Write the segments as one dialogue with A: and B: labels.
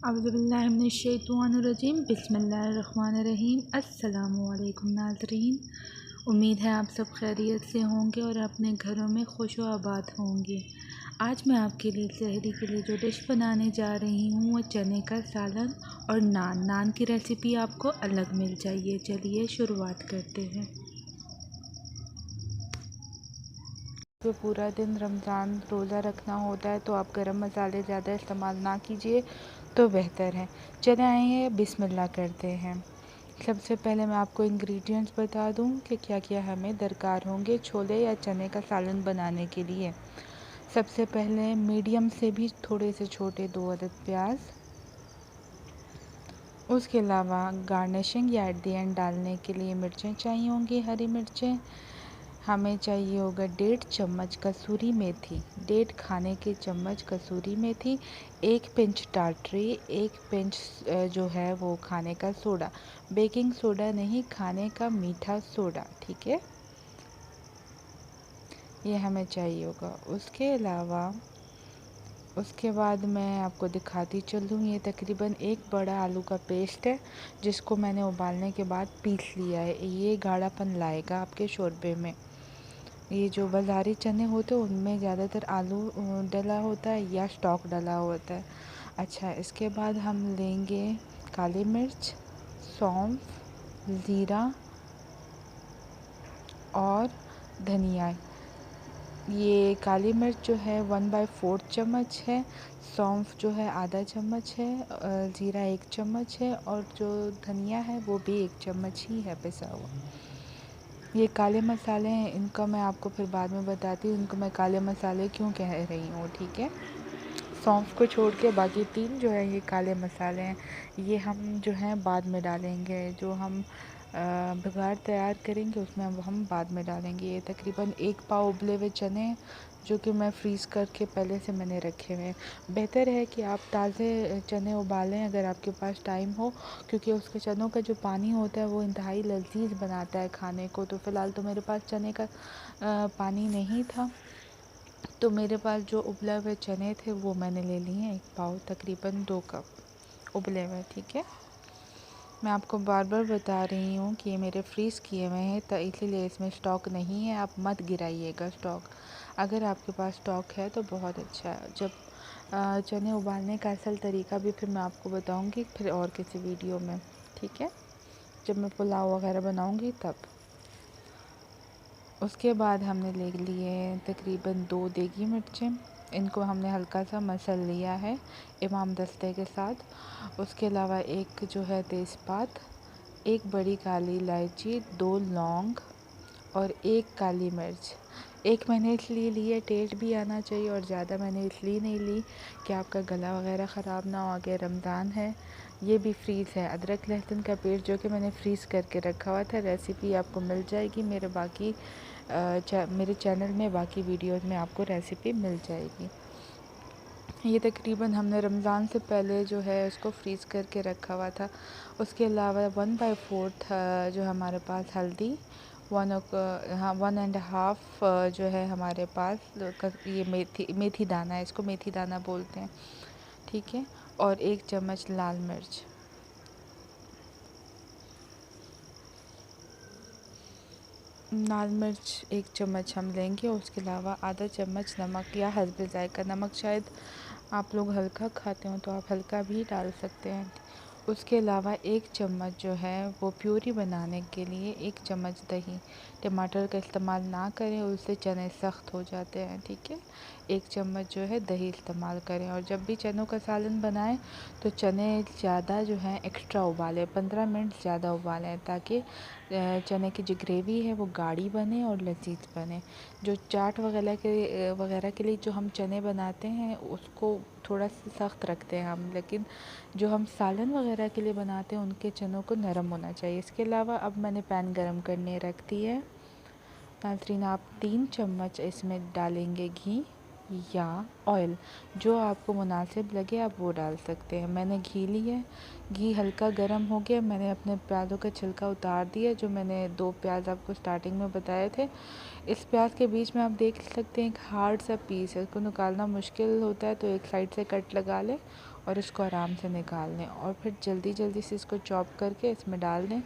A: औज़ुबिल्लाहिमिनश्शैतानिर्रजीम बिस्मिल्लाहिर्रहमानिर्रहीम। अस्सलामुअलैकुम नाज़रीन, उम्मीद है आप सब खैरियत से होंगे और अपने घरों में खुश व आबाद होंगे। आज मैं आपके लिए सहरी के लिए जो डिश बनाने जा रही हूँ वो चने का सालन और नान की रेसिपी आपको अलग मिल जाइए। चलिए शुरुआत करते हैं। तो पूरा दिन रमज़ान रोज़ा रखना होता है तो आप गरम मसाले ज़्यादा इस्तेमाल ना कीजिए तो बेहतर है। चले आइए बिस्मिल्लाह करते हैं। सबसे पहले मैं आपको इंग्रेडिएंट्स बता दूं कि क्या क्या हमें दरकार होंगे छोले या चने का सालन बनाने के लिए। सबसे पहले मीडियम से भी थोड़े से छोटे 2 अदद प्याज, उसके अलावा गार्निशिंग या एट द एंड डालने के लिए मिर्चें चाहिए होंगी, हरी मिर्चें। हमें चाहिए होगा 1.5 चम्मच कसूरी मेथी, 1.5 खाने के चम्मच कसूरी मेथी, 1 पिंच टाटरी, 1 पिंच जो है वो खाने का सोडा, बेकिंग सोडा नहीं, खाने का मीठा सोडा, ठीक है, ये हमें चाहिए होगा। उसके अलावा उसके बाद मैं आपको दिखाती चलूँ, ये तकरीबन एक बड़ा आलू का पेस्ट है जिसको मैंने उबालने के बाद पीस लिया है। ये गाढ़ापन लाएगा आपके शोरबे में। ये जो बाज़ारी चने होते हैं उनमें ज़्यादातर आलू डला होता है या स्टॉक डला होता है। अच्छा, इसके बाद हम लेंगे काली मिर्च, सौंफ, ज़ीरा और धनिया। ये काली मिर्च जो है 1/4 चम्मच है, सौंफ जो है आधा चम्मच है, ज़ीरा 1 चम्मच है और जो धनिया है वो भी 1 चम्मच ही है पिसा हुआ। ये काले मसाले हैं, इनका मैं आपको फिर बाद में बताती हूँ इनको मैं काले मसाले क्यों कह रही हूँ, ठीक है। सौंफ को छोड़ के बाकी 3 जो है ये काले मसाले हैं, ये हम जो हैं बाद में डालेंगे। जो हम बघार तैयार करेंगे उसमें हम बाद में डालेंगे। ये तकरीबन 1 पाव उबले हुए चने हैं जो कि मैं फ्रीज़ करके पहले से मैंने रखे हुए हैं। बेहतर है कि आप ताज़े चने उबालें अगर आपके पास टाइम हो, क्योंकि उसके चनों का जो पानी होता है वो इंतहाई लज़ीज़ बनाता है खाने को। तो फ़िलहाल तो मेरे पास चने का पानी नहीं था, तो मेरे पास जो उबले हुए चने थे वो मैंने ले लिए हैं 1 पाव, तकरीबन 2 कप उबले हुए, ठीक है। मैं आपको बार बार बता रही हूँ कि ये मेरे फ्रीज़ किए हुए हैं तो इसीलिए इसमें स्टॉक नहीं है, आप मत गिराइएगा स्टॉक। अगर आपके पास स्टॉक है तो बहुत अच्छा है। जब चने उबालने का असल तरीका भी फिर मैं आपको बताऊँगी फिर और किसी वीडियो में, ठीक है, जब मैं पुलाव वगैरह बनाऊँगी तब। उसके बाद हमने ले लिए तकरीबन 2 देगी मिर्चें, इनको हमने हल्का सा मसल लिया है इमाम दस्ते के साथ। उसके अलावा एक जो है तेज़पात, 1 बड़ी काली इलायची, 2 लौंग और 1 काली मिर्च। 1 मैंने इसलिए ली है, टेस्ट भी आना चाहिए, और ज़्यादा मैंने इसलिए नहीं ली कि आपका गला वगैरह ख़राब ना हो, आगे रमज़ान है। ये भी फ्रीज़ है। अदरक लहसुन का पेस्ट जो कि मैंने फ्रीज़ करके रखा हुआ था, रेसिपी आपको मिल जाएगी मेरे चैनल में, बाकी वीडियोज़ में आपको रेसिपी मिल जाएगी। ये तकरीबन हमने रमज़ान से पहले जो है उसको फ्रीज़ करके रखा हुआ था। उसके अलावा 1/4 जो हमारे पास हल्दी, 1.5 जो है हमारे पास ये मेथी दाना है, इसको मेथी दाना बोलते हैं, ठीक है, और 1 चम्मच लाल मिर्च। लाल मिर्च 1 चम्मच हम लेंगे। उसके अलावा आधा चम्मच नमक या हस्बे ज़ायक़ा, नमक शायद आप लोग हल्का खाते हो तो आप हल्का भी डाल सकते हैं। उसके अलावा 1 चम्मच जो है वो प्यूरी बनाने के लिए 1 चम्मच दही, टमाटर का इस्तेमाल ना करें, उससे चने सख्त हो जाते हैं, ठीक है। 1 चम्मच जो है दही इस्तेमाल करें। और जब भी चनों का सालन बनाएं तो चने ज़्यादा जो हैं एक्स्ट्रा उबालें, 15 मिनट ज़्यादा उबालें, ताकि चने की जो ग्रेवी है वो गाढ़ी बने और लज़ीज़ बने। जो चाट वगैरह के लिए जो हम चने बनाते हैं उसको थोड़ा सा सख्त रखते हैं हम, लेकिन जो हम सालन वगैरह के लिए बनाते हैं उनके चनों को नरम होना चाहिए। इसके अलावा अब मैंने पैन गरम करने रख दी है। नाज़रीन, आप 3 चम्मच इसमें डालेंगे घी या ऑयल, जो आपको मुनासिब लगे आप वो डाल सकते हैं। मैंने घी लिया है, घी हल्का गर्म हो गया, मैंने अपने प्याज़ों का छिलका उतार दिया, जो मैंने 2 प्याज आपको स्टार्टिंग में बताए थे। इस प्याज के बीच में आप देख सकते हैं एक हार्ड सा पीस है, उसको निकालना मुश्किल होता है तो एक साइड से कट लगा लें और इसको आराम से निकाल लें और फिर जल्दी जल्दी से इसको चॉप करके इसमें डाल दें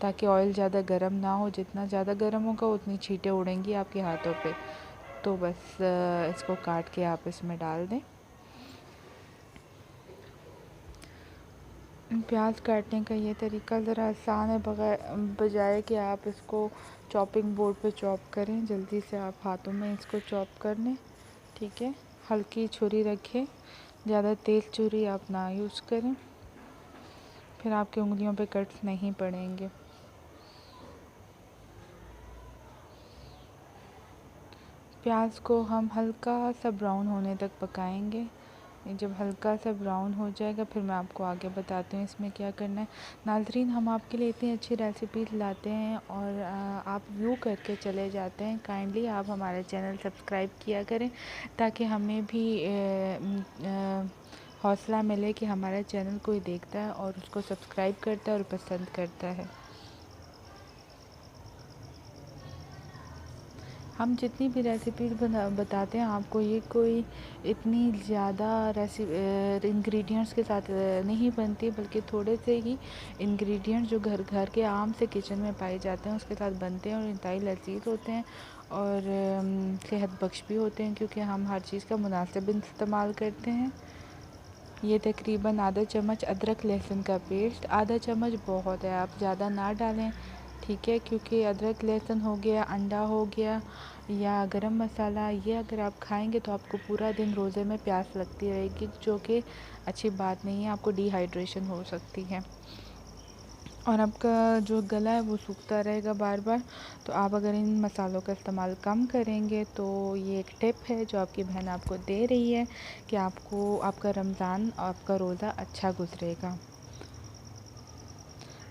A: ताकि ऑयल ज़्यादा गर्म ना हो। जितना ज़्यादा गर्म होगा उतनी छींटें उड़ेंगी आपके हाथों पे। तो बस इसको काट के आप इसमें डाल दें। प्याज काटने का ये तरीका ज़रा आसान है, बजाय कि आप इसको चॉपिंग बोर्ड पे चॉप करें। जल्दी से आप हाथों में इसको चॉप कर लें, ठीक है। हल्की छुरी रखें, ज़्यादा तेज़ छुरी आप ना यूज़ करें, फिर आपकी उंगलियों पे कट्स नहीं पड़ेंगे। प्याज को हम हल्का सा ब्राउन होने तक पकाएंगे। ये जब हल्का सा ब्राउन हो जाएगा फिर मैं आपको आगे बताती हूँ इसमें क्या करना है। नाज़रीन, हम आपके लिए इतनी अच्छी रेसिपीज़ लाते हैं और आप व्यू करके चले जाते हैं। काइंडली आप हमारे चैनल सब्सक्राइब किया करें ताकि हमें भी हौसला मिले कि हमारा चैनल कोई देखता है और उसको सब्सक्राइब करता है और पसंद करता है। हम जितनी भी रेसिपीज़ बताते हैं आपको, ये कोई इतनी ज़्यादा इंग्रेडिएंट्स के साथ नहीं बनती, बल्कि थोड़े से ही इंग्रेडिएंट्स जो घर घर के आम से किचन में पाए जाते हैं उसके साथ बनते हैं और इंतहाई लजीज होते हैं और सेहत बख्श भी होते हैं, क्योंकि हम हर चीज़ का मुनासिब इस्तेमाल करते हैं। ये तकरीबन आधा चम्मच अदरक लहसुन का पेस्ट, आधा चम्मच बहुत है, आप ज़्यादा ना डालें, ठीक है। क्योंकि अदरक लहसुन हो गया, अंडा हो गया या गरम मसाला, ये अगर आप खाएंगे तो आपको पूरा दिन रोज़े में प्यास लगती रहेगी, जो कि अच्छी बात नहीं है, आपको डिहाइड्रेशन हो सकती है और आपका जो गला है वो सूखता रहेगा बार बार। तो आप अगर इन मसालों का इस्तेमाल कम करेंगे तो ये एक टिप है जो आपकी बहन आपको दे रही है कि आपको आपका रमज़ान, आपका रोज़ा अच्छा गुजरेगा।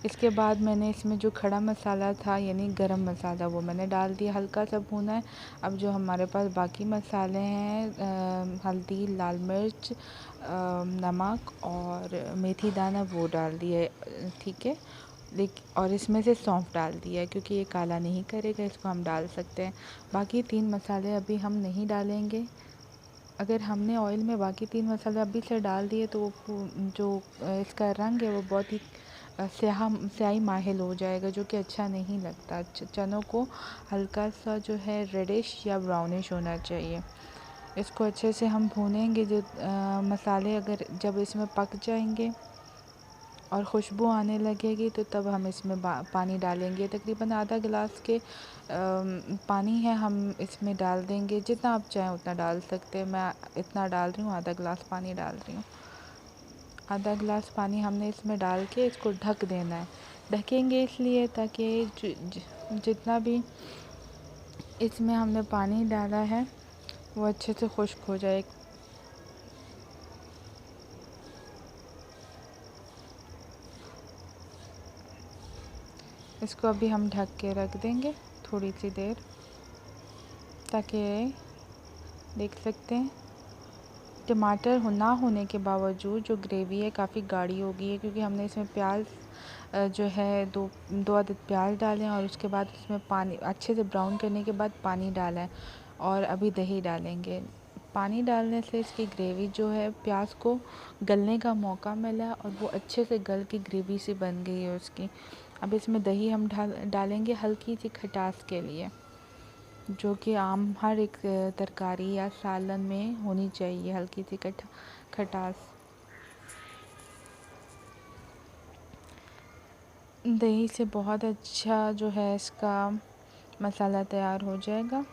A: इसके बाद मैंने इसमें जो खड़ा मसाला था यानी गरम मसाला वो मैंने डाल दिया, हल्का सा भूना है। अब जो हमारे पास बाकी मसाले हैं, हल्दी, लाल मिर्च, नमक और मेथी दाना, वो डाल दिए, ठीक है। और इसमें से सौंफ डाल दिया है क्योंकि ये काला नहीं करेगा, इसको हम डाल सकते हैं। बाकी 3 मसाले अभी हम नहीं डालेंगे। अगर हमने ऑयल में बाकी 3 मसाले अभी से डाल दिए तो जो इसका रंग है वो बहुत ही स्याही माहिल हो जाएगा, जो कि अच्छा नहीं लगता। चनों को हल्का सा जो है रेडिश या ब्राउनिश होना चाहिए। इसको अच्छे से हम भूनेंगे। जो मसाले अगर जब इसमें पक जाएंगे और खुशबू आने लगेगी तो तब हम इसमें पानी डालेंगे। तकरीबन आधा गिलास के पानी है, हम इसमें डाल देंगे। जितना आप चाहें उतना डाल सकते हैं, मैं इतना डाल रही हूँ, आधा गिलास पानी डाल रही हूँ। आधा गिलास पानी हमने इसमें डाल के इसको ढक देना है। ढकेंगे इसलिए ताकि जितना भी इसमें हमने पानी डाला है वो अच्छे से खुश्क हो जाए। इसको अभी हम ढक के रख देंगे थोड़ी सी देर, ताकि देख सकते हैं टमाटर ना होने के बावजूद जो ग्रेवी है काफ़ी गाढ़ी हो गई है, क्योंकि हमने इसमें प्याज जो है दो अदद प्याज डाले हैं और उसके बाद उसमें पानी अच्छे से ब्राउन करने के बाद पानी डाला है और अभी दही डालेंगे। पानी डालने से इसकी ग्रेवी जो है प्याज को गलने का मौका मिला और वो अच्छे से गल की ग्रेवी सी बन गई है उसकी। अब इसमें दही हम डालेंगे हल्की सी खटास के लिए, जो कि आम हर एक तरकारी या सालन में होनी चाहिए, हल्की सी खटास। दही से बहुत अच्छा जो है इसका मसाला तैयार हो जाएगा।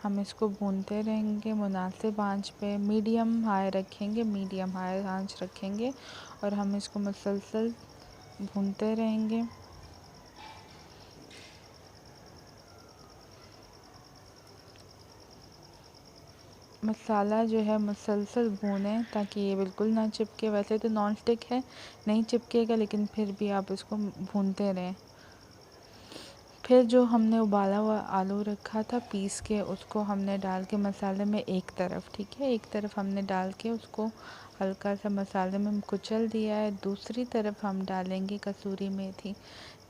A: हम इसको भूनते रहेंगे मुनासिब आंच पे, मीडियम हाई रखेंगे, मीडियम हाई आंच रखेंगे और हम इसको मुसलसल भूनते रहेंगे। मसाला जो है मुसलसल भूनें ताकि ये बिल्कुल ना चिपके। वैसे तो नॉन स्टिक है, नहीं चिपकेगा, लेकिन फिर भी आप इसको भूनते रहें। फिर जो हमने उबाला हुआ आलू रखा था पीस के, उसको हमने डाल के मसाले में एक तरफ, ठीक है, एक तरफ हमने डाल के उसको हल्का सा मसाले में कुचल दिया है। दूसरी तरफ हम डालेंगे कसूरी मेथी।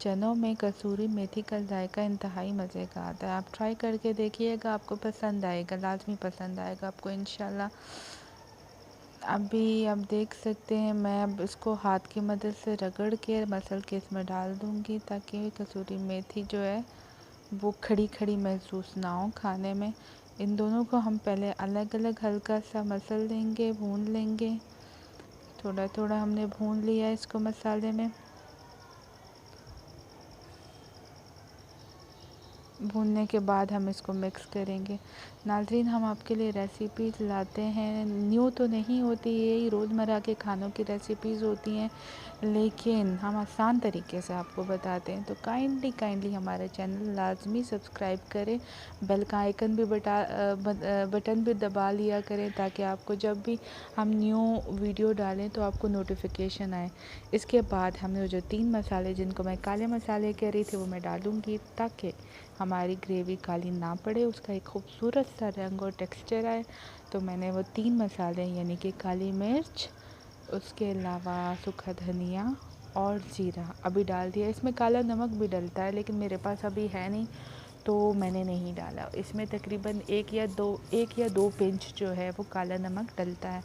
A: चनों में कसूरी मेथी का जायका इंतहाई मज़े का आता है। आप ट्राई करके देखिएगा, आपको पसंद आएगा, लाजमी पसंद आएगा आपको इंशाल्लाह। अभी आप देख सकते हैं, मैं अब इसको हाथ की मदद से रगड़ के मसल के इसमें डाल दूँगी, ताकि कसूरी मेथी जो है वो खड़ी खड़ी महसूस ना हो खाने में। इन दोनों को हम पहले अलग अलग हल्का सा मसल लेंगे, भून लेंगे। थोड़ा थोड़ा हमने भून लिया इसको मसाले में। भूनने के बाद हम इसको मिक्स करेंगे। नाज़रीन, हम आपके लिए रेसिपीज़ लाते हैं, न्यू तो नहीं होती, यही रोज़मर्रा के खानों की रेसिपीज़ होती हैं, लेकिन हम आसान तरीके से आपको बताते हैं। तो काइंडली हमारा चैनल लाजमी सब्सक्राइब करें, बेल का आइकन भी बटन भी दबा लिया करें, ताकि आपको जब भी हम न्यू वीडियो डालें तो आपको नोटिफिकेशन आए। इसके बाद हमने जो 3 मसाले, जिनको मैं काले मसाले कह रही थी, वो मैं डालूँगी, ताकि हमारी ग्रेवी काली ना पड़े, उसका एक खूबसूरत सा रंग और टेक्सचर आए। तो मैंने वो 3 मसाले यानी कि काली मिर्च, उसके अलावा सूखा धनिया और ज़ीरा अभी डाल दिया। इसमें काला नमक भी डलता है, लेकिन मेरे पास अभी है नहीं, तो मैंने नहीं डाला। इसमें तकरीबन एक या दो पिंच जो है वो काला नमक डलता है।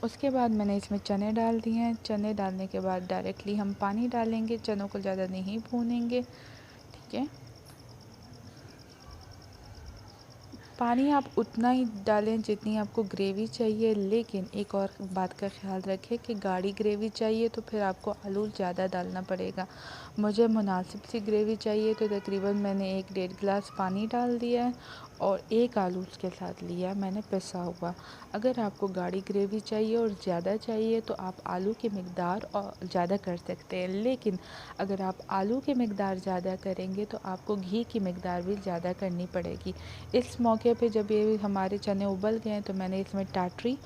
A: उसके बाद मैंने इसमें चने डाल दिए हैं। चने डालने के बाद डायरेक्टली हम पानी डालेंगे, चनों को ज़्यादा नहीं भूनेंगे, ठीक है। पानी आप उतना ही डालें जितनी आपको ग्रेवी चाहिए, लेकिन एक और बात का ख्याल रखें कि गाढ़ी ग्रेवी चाहिए तो फिर आपको आलू ज़्यादा डालना पड़ेगा। मुझे मुनासिब सी ग्रेवी चाहिए, तो तकरीबन मैंने 1-1.5 गिलास पानी डाल दिया है और एक आलू उसके साथ लिया मैंने पिसा हुआ। अगर आपको गाढ़ी ग्रेवी चाहिए और ज़्यादा चाहिए तो आप आलू की मिक़दार और ज़्यादा कर सकते हैं, लेकिन अगर आप आलू की मिक़दार ज़्यादा करेंगे तो आपको घी की मिक़दार भी ज़्यादा करनी पड़ेगी। इस मौके पे जब ये हमारे चने उबल गए तो मैंने इसमें टाटरी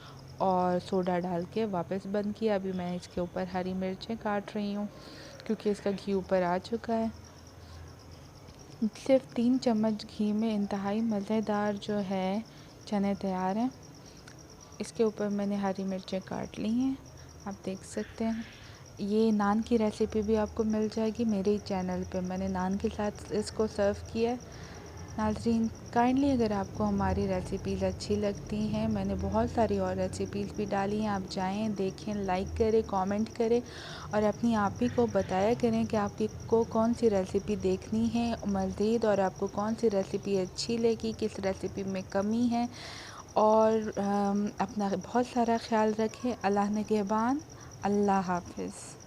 A: और सोडा डाल के वापस बंद किया। अभी मैं इसके ऊपर हरी मिर्चें काट रही हूँ, क्योंकि इसका घी ऊपर आ चुका है। सिर्फ 3 चम्मच घी में इंतहाई मज़ेदार जो है चने तैयार हैं। इसके ऊपर मैंने हरी मिर्चें काट ली हैं, आप देख सकते हैं। ये नान की रेसिपी भी आपको मिल जाएगी मेरे ही चैनल पे, मैंने नान के साथ इसको सर्व किया है। नाज़रीन, काइंडली अगर आपको हमारी रेसिपीज़ अच्छी लगती हैं, मैंने बहुत सारी और रेसिपीज़ भी डाली हैं, आप जाएं, देखें, लाइक करें, कमेंट करें और अपनी आप ही को बताया करें कि आपको कौन सी रेसिपी देखनी है मज़ीद, और आपको कौन सी रेसिपी अच्छी लगी, किस रेसिपी में कमी है। और अपना बहुत सारा ख्याल रखें। अल्लाह निगहबान। अल्लाह हाफ़िज़।